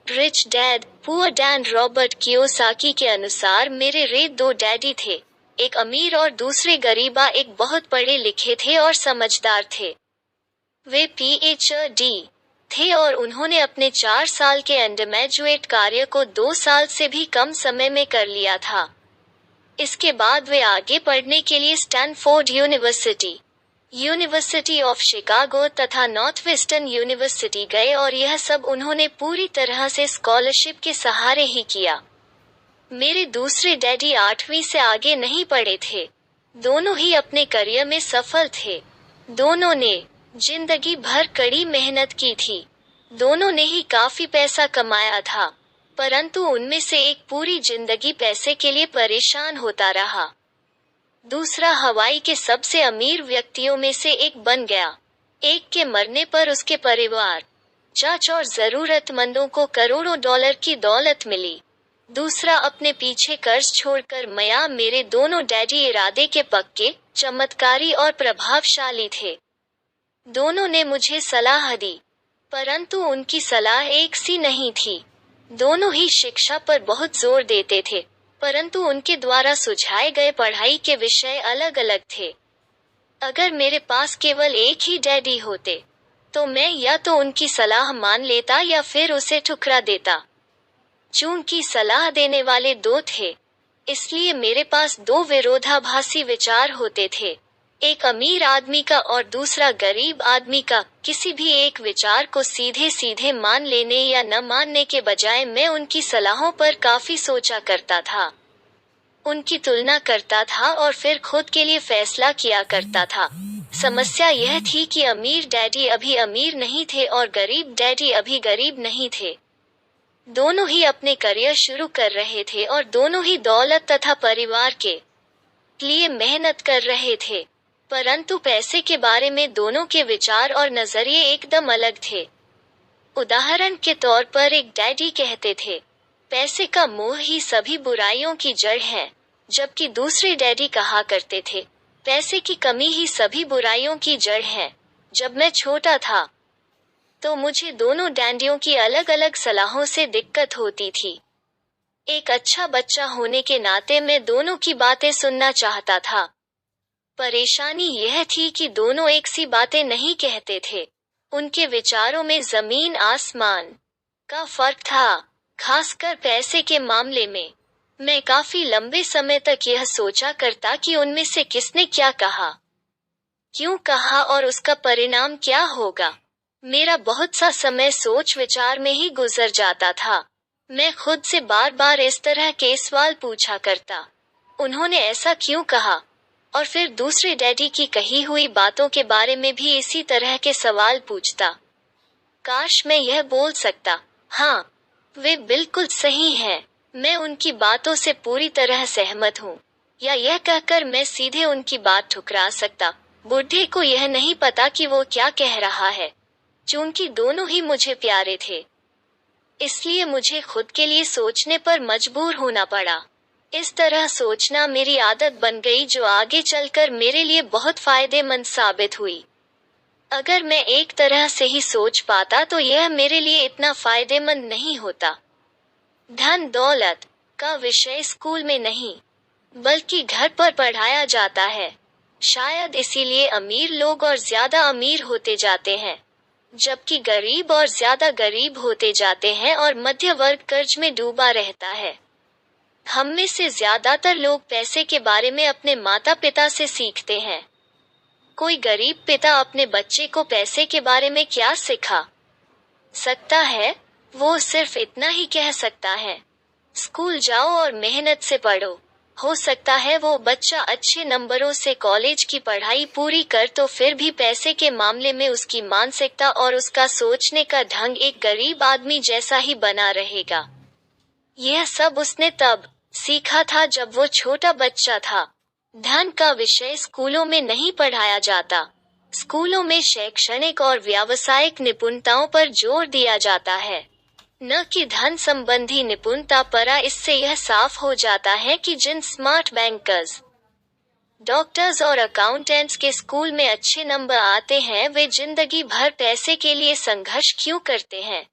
Rich dad poor dad Robert Kiyosaki के अनुसार मेरे दो डैडी थे। एक अमीर और दूसरे गरीबा। एक बहुत पढ़े लिखे थे और समझदार थे। वे पीएचडी थे और उन्होंने अपने 4 साल के अंडरग्रेजुएट कार्य को 2 साल से भी कम समय में कर लिया था। इसके बाद वे आगे पढ़ने के लिए स्टैनफोर्ड यूनिवर्सिटी ऑफ शिकागो तथा नॉर्थवेस्टर्न यूनिवर्सिटी गए और यह सब उन्होंने पूरी तरह से स्कॉलरशिप के सहारे ही किया। मेरे दूसरे डैडी 8वीं से आगे नहीं पढ़े थे। दोनों ही अपने करियर में सफल थे। दोनों ने जिंदगी भर कड़ी मेहनत की थी। दोनों ने ही काफी पैसा कमाया था, परंतु उनमें से एक पूरी जिंदगी पैसे के लिए परेशान होता रहा। दूसरा हवाई के सबसे अमीर व्यक्तियों में से एक बन गया। एक के मरने पर उसके परिवार, चर्च और जरूरतमंदों को करोड़ों डॉलर की दौलत मिली। दूसरा अपने पीछे कर्ज छोड़कर मया। मेरे दोनों डैडी इरादे के पक्के, चमत्कारी और प्रभावशाली थे। दोनों ने मुझे सलाह दी, परंतु उनकी सलाह एक सी नहीं थी। दोनों ही शिक्षा पर बहुत जोर देते थे, परंतु उनके द्वारा सुझाए गए पढ़ाई के विषय अलग अलग थे। अगर मेरे पास केवल एक ही डैडी होते, तो मैं या तो उनकी सलाह मान लेता या फिर उसे ठुकरा देता। चूंकि सलाह देने वाले दो थे, इसलिए मेरे पास दो विरोधाभासी विचार होते थे, एक अमीर आदमी का और दूसरा गरीब आदमी का। किसी भी एक विचार को सीधे सीधे मान लेने या न मानने के बजाय मैं उनकी सलाहों पर काफी सोचा करता था, उनकी तुलना करता था और फिर खुद के लिए फैसला किया करता था। समस्या यह थी कि अमीर डैडी अभी अमीर नहीं थे और गरीब डैडी अभी गरीब नहीं थे। दोनों ही अपने करियर शुरू कर रहे थे और दोनों ही दौलत तथा परिवार के लिए मेहनत कर रहे थे, परंतु पैसे के बारे में दोनों के विचार और नजरिए एकदम अलग थे। उदाहरण के तौर पर एक डैडी कहते थे, पैसे का मोह ही सभी बुराइयों की जड़ है, जबकि दूसरे डैडी कहा करते थे, पैसे की कमी ही सभी बुराइयों की जड़ है। जब मैं छोटा था, तो मुझे दोनों डैडियों की अलग अलग सलाहों से दिक्कत होती थी। एक अच्छा बच्चा होने के नाते मैं दोनों की बातें सुनना चाहता था। परेशानी यह थी कि दोनों एक सी बातें नहीं कहते थे। उनके विचारों में जमीन आसमान का फर्क था, खासकर पैसे के मामले में। मैं काफी लंबे समय तक यह सोचा करता कि उनमें से किसने क्या कहा, क्यों कहा और उसका परिणाम क्या होगा। मेरा बहुत सा समय सोच विचार में ही गुजर जाता था। मैं खुद से बार बार इस तरह के सवाल पूछा करता, उन्होंने ऐसा क्यों कहा, और फिर दूसरे डैडी की कही हुई बातों के बारे में भी इसी तरह के सवाल पूछता। काश मैं यह बोल सकता, हाँ, वे बिल्कुल सही हैं, मैं उनकी बातों से पूरी तरह सहमत हूँ, या यह कहकर मैं सीधे उनकी बात ठुकरा सकता, बूढ़े को यह नहीं पता कि वो क्या कह रहा है। चूंकि दोनों ही मुझे प्यारे थे, इसलिए मुझे खुद के लिए सोचने पर मजबूर होना पड़ा। इस तरह सोचना मेरी आदत बन गई, जो आगे चलकर मेरे लिए बहुत फायदेमंद साबित हुई। अगर मैं एक तरह से ही सोच पाता तो यह मेरे लिए इतना फायदेमंद नहीं होता। धन दौलत का विषय स्कूल में नहीं, बल्कि घर पर पढ़ाया जाता है। शायद इसीलिए अमीर लोग और ज्यादा अमीर होते जाते हैं, जबकि गरीब और ज्यादा गरीब होते जाते हैं और मध्य वर्ग कर्ज में डूबा रहता है। हम में से ज्यादातर लोग पैसे के बारे में अपने माता पिता से सीखते हैं। कोई गरीब पिता अपने बच्चे को पैसे के बारे में क्या सिखा सकता है? वो सिर्फ इतना ही कह सकता है, स्कूल जाओ और मेहनत से पढ़ो। हो सकता है वो बच्चा अच्छे नंबरों से कॉलेज की पढ़ाई पूरी कर, तो फिर भी पैसे के मामले में उसकी मानसिकता और उसका सोचने का ढंग एक गरीब आदमी जैसा ही बना रहेगा। यह सब उसने तब सीखा था जब वो छोटा बच्चा था। धन का विषय स्कूलों में नहीं पढ़ाया जाता। स्कूलों में शैक्षणिक और व्यावसायिक निपुणताओं पर जोर दिया जाता है, न कि धन संबंधी निपुणता पर। इससे यह साफ हो जाता है कि जिन स्मार्ट बैंकर्स, डॉक्टर्स और अकाउंटेंट्स के स्कूल में अच्छे नंबर आते हैं, वे जिंदगी भर पैसे के लिए संघर्ष क्यों करते हैं।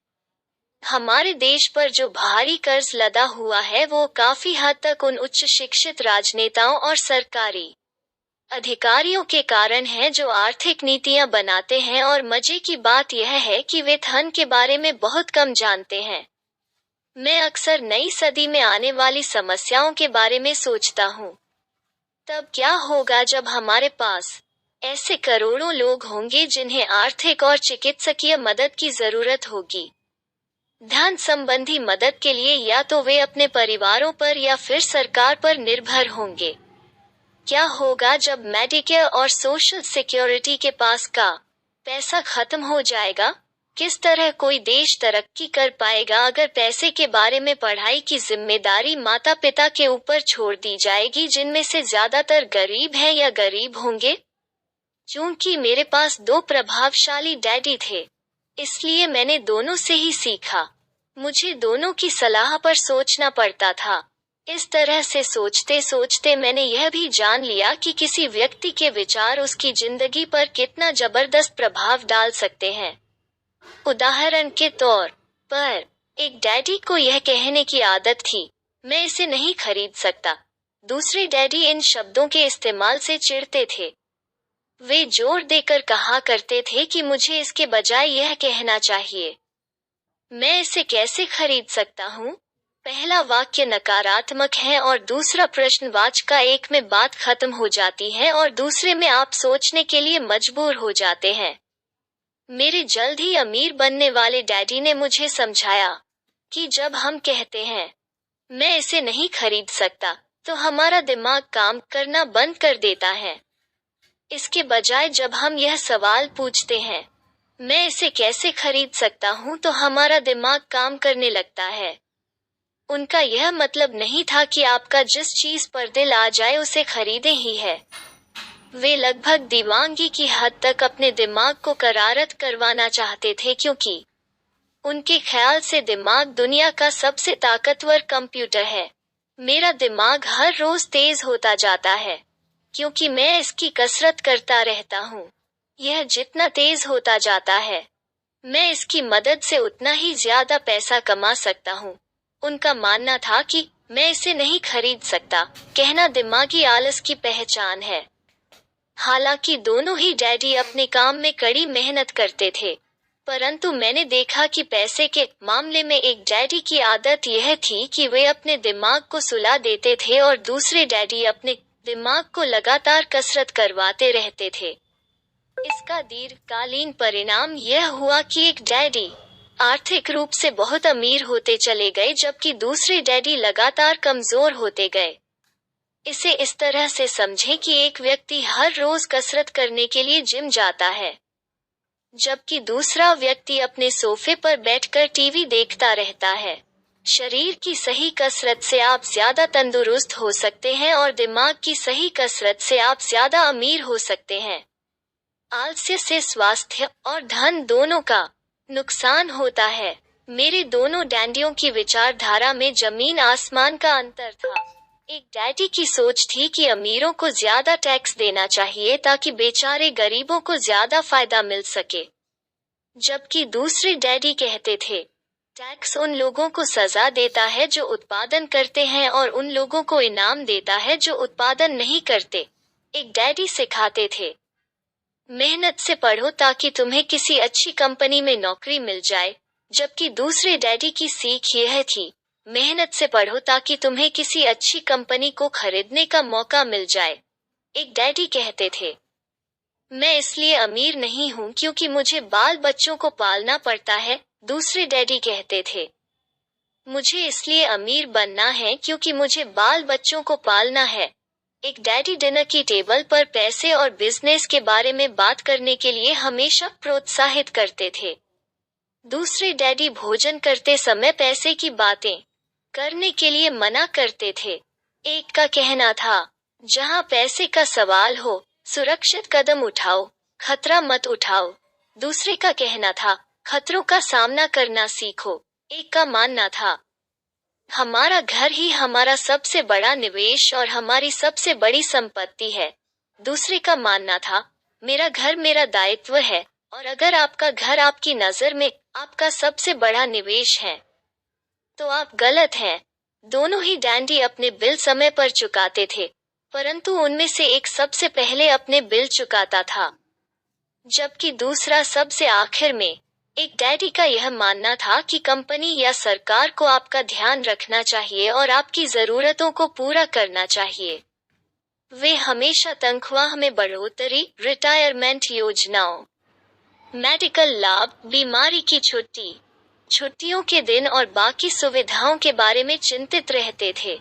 हमारे देश पर जो भारी कर्ज लदा हुआ है वो काफी हद तक उन उच्च शिक्षित राजनेताओं और सरकारी अधिकारियों के कारण है जो आर्थिक नीतियां बनाते हैं, और मजे की बात यह है कि वे धन के बारे में बहुत कम जानते हैं। मैं अक्सर नई सदी में आने वाली समस्याओं के बारे में सोचता हूँ। तब क्या होगा जब हमारे पास ऐसे करोड़ों लोग होंगे जिन्हें आर्थिक और चिकित्सकीय मदद की जरूरत होगी। धन संबंधी मदद के लिए या तो वे अपने परिवारों पर या फिर सरकार पर निर्भर होंगे। क्या होगा जब मेडिकेयर और सोशल सिक्योरिटी के पास का पैसा खत्म हो जाएगा? किस तरह कोई देश तरक्की कर पाएगा अगर पैसे के बारे में पढ़ाई की जिम्मेदारी माता पिता के ऊपर छोड़ दी जाएगी, जिनमें से ज्यादातर गरीब हैं या गरीब होंगे? चूंकि मेरे पास 2 प्रभावशाली डैडी थे, इसलिए मैंने दोनों से ही सीखा। मुझे दोनों की सलाह पर सोचना पड़ता था। इस तरह से सोचते सोचते मैंने यह भी जान लिया कि किसी व्यक्ति के विचार उसकी जिंदगी पर कितना जबरदस्त प्रभाव डाल सकते हैं। उदाहरण के तौर पर, एक डैडी को यह कहने की आदत थी, मैं इसे नहीं खरीद सकता। दूसरे डैडी इन शब्दों के इस्तेमाल से चिढ़ते थे। वे जोर देकर कहा करते थे कि मुझे इसके बजाय यह कहना चाहिए, मैं इसे कैसे खरीद सकता हूँ? पहला वाक्य नकारात्मक है और दूसरा प्रश्नवाचक का। एक में बात खत्म हो जाती है और दूसरे में आप सोचने के लिए मजबूर हो जाते हैं। मेरे जल्द ही अमीर बनने वाले डैडी ने मुझे समझाया कि जब हम कहते हैं मैं इसे नहीं खरीद सकता, तो हमारा दिमाग काम करना बंद कर देता है। इसके बजाय जब हम यह सवाल पूछते हैं, मैं इसे कैसे खरीद सकता हूँ, तो हमारा दिमाग काम करने लगता है। उनका यह मतलब नहीं था कि आपका जिस चीज पर दिल आ जाए उसे खरीदें ही है। वे लगभग दीवानगी की हद तक अपने दिमाग को करारत करवाना चाहते थे, क्योंकि उनके ख्याल से दिमाग दुनिया का सबसे ताकतवर कंप्यूटर है। मेरा दिमाग हर रोज तेज होता जाता है, क्योंकि मैं इसकी कसरत करता रहता हूँ। यह जितना तेज होता जाता है, मैं इसकी मदद से उतना ही ज्यादा पैसा कमा सकता हूँ। उनका मानना था कि मैं इसे नहीं खरीद सकता कहना दिमागी आलस की पहचान है। हालांकि दोनों ही डैडी अपने काम में कड़ी मेहनत करते थे, परंतु मैंने देखा कि पैसे के मामले में एक डैडी की आदत यह थी कि वे अपने दिमाग को सुला देते थे और दूसरे डैडी अपने दिमाग को लगातार कसरत करवाते रहते थे। इसका दीर्घकालीन परिणाम यह हुआ कि एक डैडी आर्थिक रूप से बहुत अमीर होते चले गए, जबकि दूसरे डैडी लगातार कमजोर होते गए। इसे इस तरह से समझें कि एक व्यक्ति हर रोज कसरत करने के लिए जिम जाता है, जबकि दूसरा व्यक्ति अपने सोफे पर बैठकर टीवी देखता रहता है। शरीर की सही कसरत से आप ज्यादा तंदुरुस्त हो सकते हैं और दिमाग की सही कसरत से आप ज्यादा अमीर हो सकते हैं। आलस्य से स्वास्थ्य और धन दोनों का नुकसान होता है। मेरे दोनों डैडियों की विचारधारा में जमीन आसमान का अंतर था। एक डैडी की सोच थी कि अमीरों को ज्यादा टैक्स देना चाहिए ताकि बेचारे गरीबों को ज्यादा फायदा मिल सके, जबकि दूसरे डैडी कहते थे, टैक्स उन लोगों को सजा देता है जो उत्पादन करते हैं और उन लोगों को इनाम देता है जो उत्पादन नहीं करते। एक डैडी सिखाते थे, मेहनत से पढ़ो ताकि तुम्हें किसी अच्छी कंपनी में नौकरी मिल जाए, जबकि दूसरे डैडी की सीख यह थी, मेहनत से पढ़ो ताकि तुम्हें किसी अच्छी कंपनी को खरीदने का मौका मिल जाए। एक डैडी कहते थे, मैं इसलिए अमीर नहीं हूँ क्योंकि मुझे बाल बच्चों को पालना पड़ता है। दूसरे डैडी कहते थे, मुझे इसलिए अमीर बनना है क्योंकि मुझे बाल बच्चों को पालना है। एक डैडी डिनर की टेबल पर पैसे और बिजनेस के बारे में बात करने के लिए हमेशा प्रोत्साहित करते थे। दूसरे डैडी भोजन करते समय पैसे की बातें करने के लिए मना करते थे। एक का कहना था, जहां पैसे का सवाल हो, सुरक्षित कदम उठाओ, खतरा मत उठाओ। दूसरे का कहना था, खतरों का सामना करना सीखो। एक का मानना था, हमारा घर ही हमारा सबसे बड़ा निवेश और हमारी सबसे बड़ी संपत्ति है। दूसरे का मानना था, मेरा घर मेरा दायित्व है, और अगर आपका घर आपकी नजर में आपका सबसे बड़ा निवेश है। तो आप गलत हैं। दोनों ही डैडी अपने बिल समय पर चुकाते थे, परंतु उनमें से एक सबसे पहले अपने बिल चुकाता था, जबकि दूसरा सबसे आखिर में। एक डैडी का यह मानना था कि कंपनी या सरकार को आपका ध्यान रखना चाहिए और आपकी जरूरतों को पूरा करना चाहिए। वे हमेशा तनख्वाह में बढ़ोतरी, रिटायरमेंट योजनाओं, मेडिकल लाभ, बीमारी की छुट्टी, छुट्टियों के दिन और बाकी सुविधाओं के बारे में चिंतित रहते थे।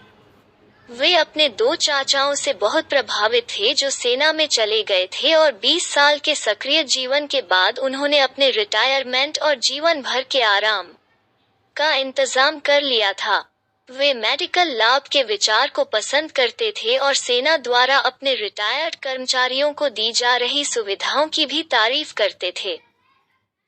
वे अपने दो चाचाओं से बहुत प्रभावित थे जो सेना में चले गए थे और 20 साल के सक्रिय जीवन के बाद उन्होंने अपने रिटायरमेंट और जीवन भर के आराम का इंतजाम कर लिया था। वे मेडिकल लाभ के विचार को पसंद करते थे और सेना द्वारा अपने रिटायर्ड कर्मचारियों को दी जा रही सुविधाओं की भी तारीफ करते थे।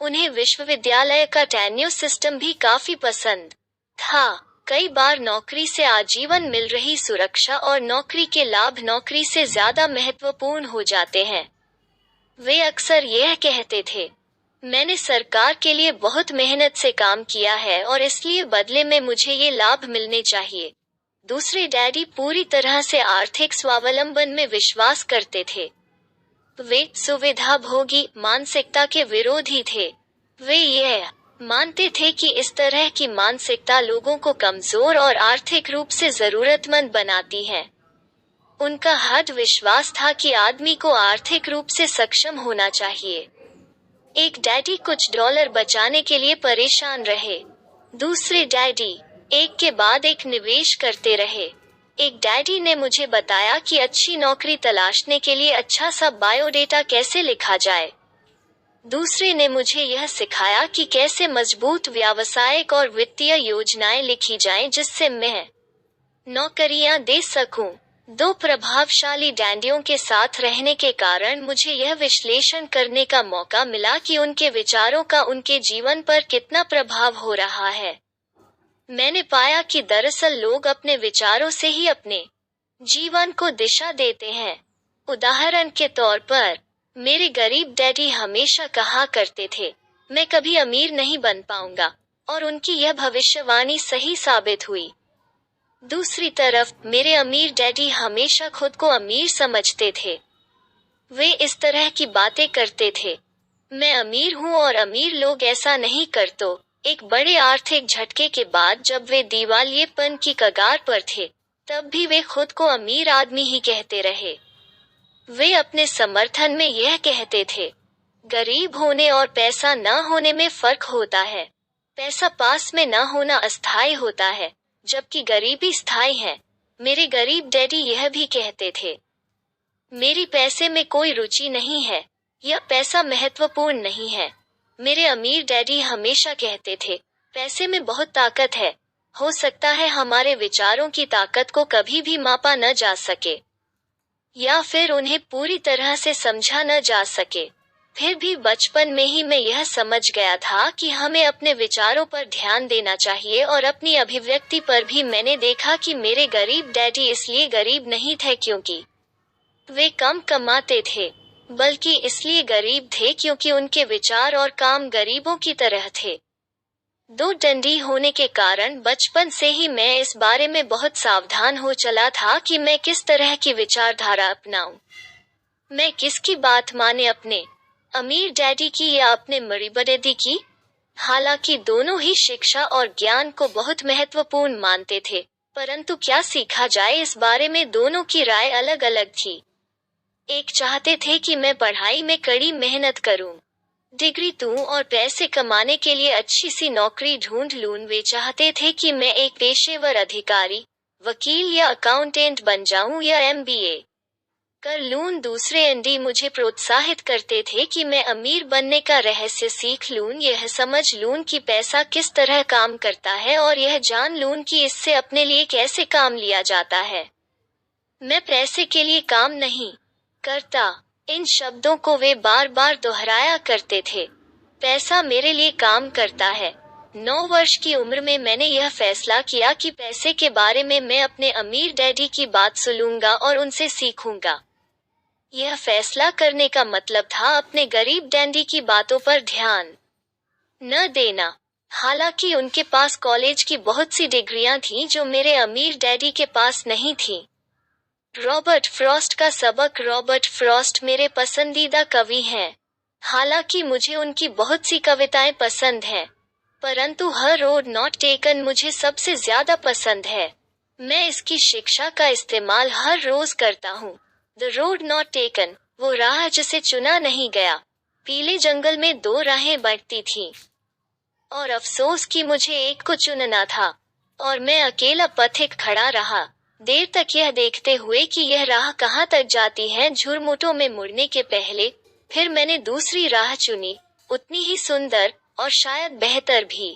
उन्हें विश्वविद्यालय का टेन्योर सिस्टम भी काफी पसंद था। कई बार नौकरी से आजीवन मिल रही सुरक्षा और नौकरी के लाभ नौकरी से ज्यादा महत्वपूर्ण हो जाते हैं। वे अक्सर यह कहते थे, मैंने सरकार के लिए बहुत मेहनत से काम किया है और इसलिए बदले में मुझे ये लाभ मिलने चाहिए। दूसरे डैडी पूरी तरह से आर्थिक स्वावलंबन में विश्वास करते थे। वे सुविधा भोगी मानसिकता के विरोधी थे। वे यह मानते थे कि इस तरह की मानसिकता लोगों को कमजोर और आर्थिक रूप से जरूरतमंद बनाती है। उनका हद विश्वास था कि आदमी को आर्थिक रूप से सक्षम होना चाहिए। एक डैडी कुछ डॉलर बचाने के लिए परेशान रहे। दूसरे डैडी एक के बाद एक निवेश करते रहे। एक डैडी ने मुझे बताया कि अच्छी नौकरी तलाशने के लिए अच्छा सा बायोडेटा कैसे लिखा जाए। दूसरे ने मुझे यह सिखाया कि कैसे मजबूत व्यावसायिक और वित्तीय योजनाएं लिखी जाएं जिससे मैं नौकरियां दे सकूं। दो प्रभावशाली डैडियों के साथ रहने के कारण मुझे यह विश्लेषण करने का मौका मिला कि उनके विचारों का उनके जीवन पर कितना प्रभाव हो रहा है। मैंने पाया कि दरअसल लोग अपने विचारों से ही अपने जीवन को दिशा देते हैं। उदाहरण के तौर पर, मेरे गरीब डैडी हमेशा कहा करते थे, मैं कभी अमीर नहीं बन पाऊंगा, और उनकी यह भविष्यवाणी सही साबित हुई। दूसरी तरफ, मेरे अमीर डैडी हमेशा खुद को अमीर समझते थे। वे इस तरह की बातें करते थे, मैं अमीर हूँ और अमीर लोग ऐसा नहीं करते। एक बड़े आर्थिक झटके के बाद जब वे दिवालियेपन की कगार पर थे, तब भी वे खुद को अमीर आदमी ही कहते रहे। वे अपने समर्थन में यह कहते थे, गरीब होने और पैसा न होने में फर्क होता है। पैसा पास में न होना अस्थायी होता है, जबकि गरीबी स्थायी है। मेरे गरीब डैडी यह भी कहते थे, मेरी पैसे में कोई रुचि नहीं है, यह पैसा महत्वपूर्ण नहीं है। मेरे अमीर डैडी हमेशा कहते थे, पैसे में बहुत ताकत है। हो सकता है हमारे विचारों की ताकत को कभी भी मापा न जा सके, या फिर उन्हें पूरी तरह से समझा न जा सके। फिर भी बचपन में ही मैं यह समझ गया था कि हमें अपने विचारों पर ध्यान देना चाहिए और अपनी अभिव्यक्ति पर भी। मैंने देखा कि मेरे गरीब डैडी इसलिए गरीब नहीं थे क्योंकि वे कम कमाते थे, बल्कि इसलिए गरीब थे क्योंकि उनके विचार और काम गरीबों की तरह थे। दो डंडी होने के कारण बचपन से ही मैं इस बारे में बहुत सावधान हो चला था कि मैं किस तरह की विचारधारा अपनाऊं। मैं किसकी बात माने, अपने अमीर डैडी की या अपने मरीब डैडी की। हालांकि दोनों ही शिक्षा और ज्ञान को बहुत महत्वपूर्ण मानते थे, परंतु क्या सीखा जाए इस बारे में दोनों की राय अलग अलग थी। एक चाहते थे कि मैं पढ़ाई में कड़ी मेहनत करूं, डिग्री दूं और पैसे कमाने के लिए अच्छी सी नौकरी ढूंढ लूं। वे चाहते थे कि मैं एक पेशेवर अधिकारी, वकील या अकाउंटेंट बन जाऊं या MBA कर लूं। दूसरे एंडी मुझे प्रोत्साहित करते थे कि मैं अमीर बनने का रहस्य सीख लूं, यह समझ लूं कि पैसा किस तरह काम करता है और यह जान लूं कि इससे अपने लिए कैसे काम लिया जाता है। मैं पैसे के लिए काम नहीं करता। इन शब्दों को वे बार बार दोहराया करते थे, पैसा मेरे लिए काम करता है। 9 वर्ष की उम्र में मैंने यह फैसला किया कि पैसे के बारे में मैं अपने अमीर डैडी की बात सुनूंगा और उनसे सीखूंगा। यह फैसला करने का मतलब था अपने गरीब डैडी की बातों पर ध्यान न देना। हालांकि उनके पास कॉलेज की बहुत सी डिग्रियां थीं जो मेरे अमीर डैडी के पास नहीं थीं। रॉबर्ट फ्रॉस्ट का सबक। रॉबर्ट फ्रॉस्ट मेरे पसंदीदा कवि हैं। हालांकि मुझे उनकी बहुत सी कविताएं पसंद हैं, परंतु हर रोड नॉट टेकन मुझे सबसे ज्यादा पसंद है। मैं इसकी शिक्षा का इस्तेमाल हर रोज करता हूँ। द रोड नॉट टेकन, वो राह जिसे चुना नहीं गया। पीले जंगल में दो राहें बढ़ती थीं, और अफसोस कि मुझे एक को चुनना था, और मैं अकेला पथिक खड़ा रहा, देर तक यह देखते हुए कि यह राह कहाँ तक जाती है। झुरमुटों में मुड़ने के पहले फिर मैंने दूसरी राह चुनी, उतनी ही सुंदर और शायद बेहतर भी,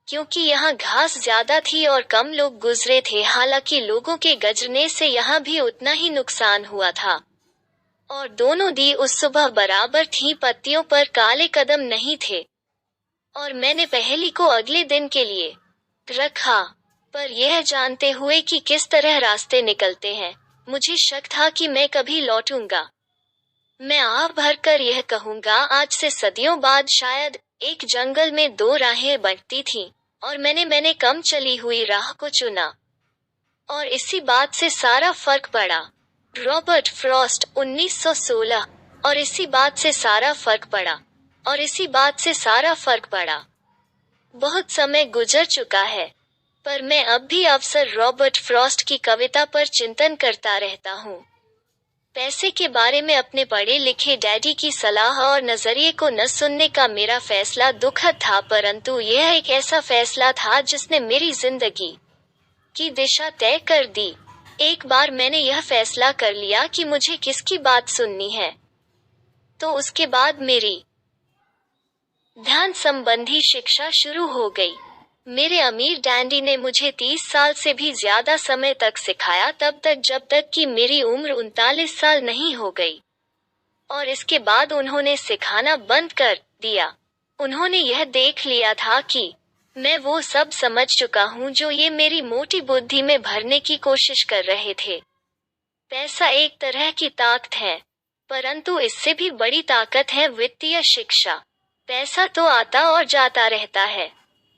क्योंकि यहाँ घास ज्यादा थी और कम लोग गुजरे थे। हालांकि लोगों के गजरने से यहाँ भी उतना ही नुकसान हुआ था, और दोनों दी उस सुबह बराबर थी। पत्तियों पर काले कदम नहीं थे, और मैंने पहेली को अगले दिन के लिए रखा। पर यह जानते हुए कि किस तरह रास्ते निकलते हैं, मुझे शक था कि मैं कभी लौटूंगा। मैं आह भरकर यह कहूंगा, आज से सदियों बाद शायद एक जंगल में दो राहें बढ़ती थीं, और मैंने कम चली हुई राह को चुना, और इसी बात से सारा फर्क पड़ा। Robert Frost 1916। और इसी बात से सारा फर्क पड़ा, और इसी बात से सारा फर्क पड़ा। बहुत समय गुजर चुका है, पर मैं अब भी अक्सर रॉबर्ट फ्रॉस्ट की कविता पर चिंतन करता रहता हूँ। पैसे के बारे में अपने पढ़े लिखे डैडी की सलाह और नजरिए को न सुनने का मेरा फैसला दुखद था, परंतु यह एक ऐसा फैसला था जिसने मेरी जिंदगी की दिशा तय कर दी। एक बार मैंने यह फैसला कर लिया कि मुझे किसकी बात सुननी है, तो उसके बाद मेरी ध्यान संबंधी शिक्षा शुरू हो गई। मेरे अमीर डैडी ने मुझे 30 साल से भी ज्यादा समय तक सिखाया, तब तक जब तक कि मेरी उम्र 39 साल नहीं हो गई, और इसके बाद उन्होंने सिखाना बंद कर दिया। उन्होंने यह देख लिया था कि मैं वो सब समझ चुका हूँ जो ये मेरी मोटी बुद्धि में भरने की कोशिश कर रहे थे। पैसा एक तरह की ताकत है, परंतु इससे भी बड़ी ताकत है वित्तीय शिक्षा। पैसा तो आता और जाता रहता है,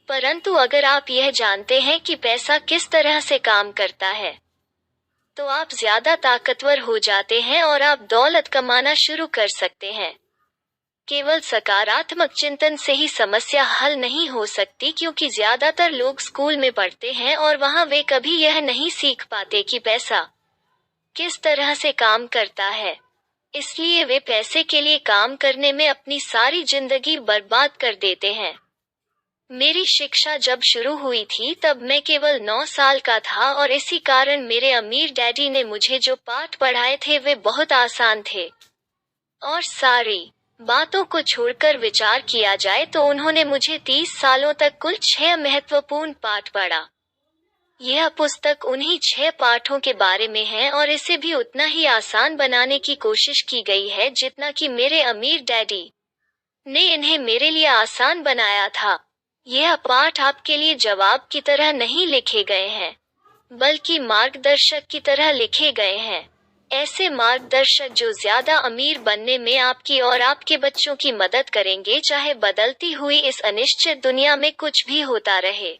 परंतु अगर आप यह जानते हैं कि पैसा किस तरह से काम करता है, तो आप ज्यादा ताकतवर हो जाते हैं और आप दौलत कमाना शुरू कर सकते हैं। केवल सकारात्मक चिंतन से ही समस्या हल नहीं हो सकती, क्योंकि ज्यादातर लोग स्कूल में पढ़ते हैं और वहां वे कभी यह नहीं सीख पाते कि पैसा किस तरह से काम करता है। इसलिए वे पैसे के लिए काम करने में अपनी सारी जिंदगी बर्बाद कर देते हैं। मेरी शिक्षा जब शुरू हुई थी तब मैं केवल 9 साल का था, और इसी कारण मेरे अमीर डैडी ने मुझे जो पाठ पढ़ाए थे वे बहुत आसान थे। और सारी बातों को छोड़कर विचार किया जाए तो उन्होंने मुझे 30 सालों तक कुल 6 महत्वपूर्ण पाठ पढ़ा। यह पुस्तक उन्हीं 6 पाठों के बारे में है, और इसे भी उतना ही आसान बनाने की कोशिश की गई है जितना कि मेरे अमीर डैडी ने इन्हें मेरे लिए आसान बनाया था। यह पाठ आपके लिए जवाब की तरह नहीं लिखे गए हैं, बल्कि मार्गदर्शक की तरह लिखे गए हैं। ऐसे मार्गदर्शक जो ज्यादा अमीर बनने में आपकी और आपके बच्चों की मदद करेंगे, चाहे बदलती हुई इस अनिश्चित दुनिया में कुछ भी होता रहे।